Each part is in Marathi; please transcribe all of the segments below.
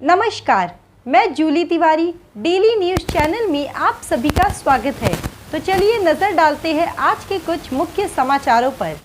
नमस्कार, मैं Julie Tiwari daily news channel में आप सभी का स्वागत है। तो चलिए नज़र डालते हैं आज के कुछ मुख्य समाचारों पर।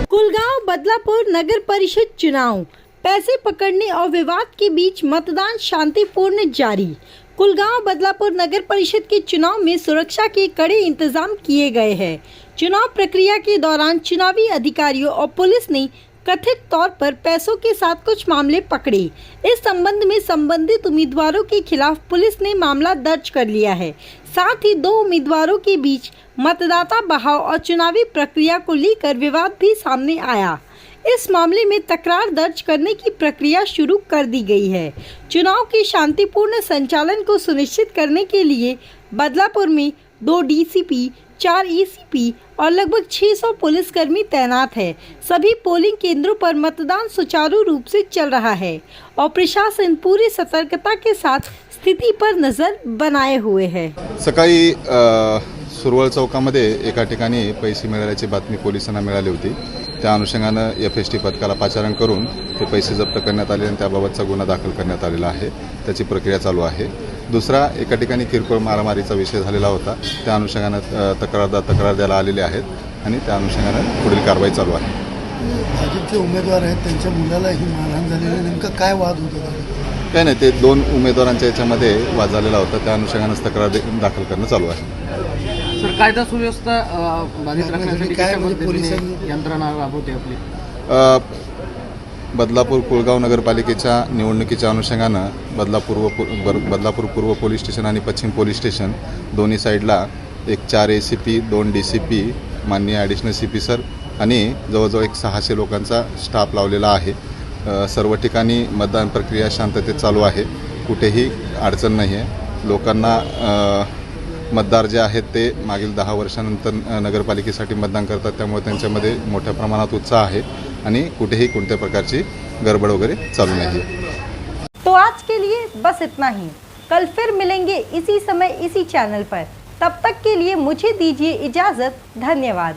कुलगांव बदलापुर नगर परिषद चुनाव, पैसे पकड़ने और विवाद के बीच मतदान शांतिपूर्ण जारी। कुलगांव बदलापुर नगर परिषद के चुनाव में सुरक्षा के कड़े इंतजाम किए गए हैं। चुनाव प्रक्रिया के दौरान चुनावी अधिकारियों और पुलिस ने कथित तौर पर पैसों के साथ कुछ मामले पकड़े। इस संबंध में संबंधित उम्मीदवारों के खिलाफ पुलिस ने मामला दर्ज कर लिया है। साथ ही दो उम्मीदवारों के बीच मतदाता बहाव और चुनावी प्रक्रिया को लेकर विवाद भी सामने आया। इस मामले में तकरार दर्ज करने की प्रक्रिया शुरू कर दी गई है। चुनाव के शांतिपूर्ण संचालन को सुनिश्चित करने के लिए बदलापुर में 2 डीसीपी, 4 एसीपी और लगभग 600 पुलिसकर्मी तैनात है। सभी पोलिंग केंद्रों पर मतदान सुचारू रूप से चल रहा है और प्रशासन पूरी सतर्कता के साथ स्थिति पर नजर बनाए हुए है। सकाळी सुरवळ चौकामध्ये एका ठिकाणी पैसे मिळाल्याची बातमी पोलिसांना मिळाली होती। त्या अनुषंगानं एफएसटी पथकाला पाचारण करून ते पैसे जप्त करण्यात आले आणि त्याबाबतचा गुन्हा दाखल करण्यात आलेला आहे। त्याची प्रक्रिया चालू आहे। दुसरा, एका ठिकाणी किरकोळ मारामारीचा विषय झालेला होता। त्या अनुषंगानं तक्रार द्यायला आलेले आहेत आणि त्या अनुषंगानं पुढील कारवाई चालू आहे। भाजपचे उमेदवार आहेत, त्यांच्या मुलाला ही मारहाण झालेली, नेमका काय वाद होता? काय नाही, ते 2 उमेदवारांच्या याच्यामध्ये वाद झालेला होता। त्या अनुषंगानं तक्रार दाखल करणं चालू आहे। सर, कायदा सुव्यवस्था बाधित राखण्यासाठी काय पोलिसांनी यंत्रणा राबवते आपली? बदलापूर कुलगाव नगरपालिकेच्या निवडणुकीच्या अनुषंगानं बदलापूर पूर्व पोलीस स्टेशन आणि पश्चिम पोलीस स्टेशन दोन्ही साईडला एक 4 एसीपी, 2 डीसीपी, माननीय ॲडिशनल सीपी सर आणि जवळजवळ एक 600 लोकांचा स्टाफ लावलेला आहे। सर्व ठिकाणी मतदान प्रक्रिया शांततेत चालू आहे। कुठेही अडचण नाही आहे। लोकांना मतदार जे आहेत ते मागील 10 वर्षानंतर नगरपालिकेसाठी मतदान करतात, त्यामुळे त्यांच्यामध्ये मोठ्या प्रमाणात उत्साह आहे आणि कुठेही कोणत्या प्रकारची गडबड वगैरे चालू नाही। तो आज के लिए बस इतना ही। कल फिर मिलेंगे इसी समय इसी चैनल पर। तब तक के लिए मुझे दीजिए इजाजत। धन्यवाद।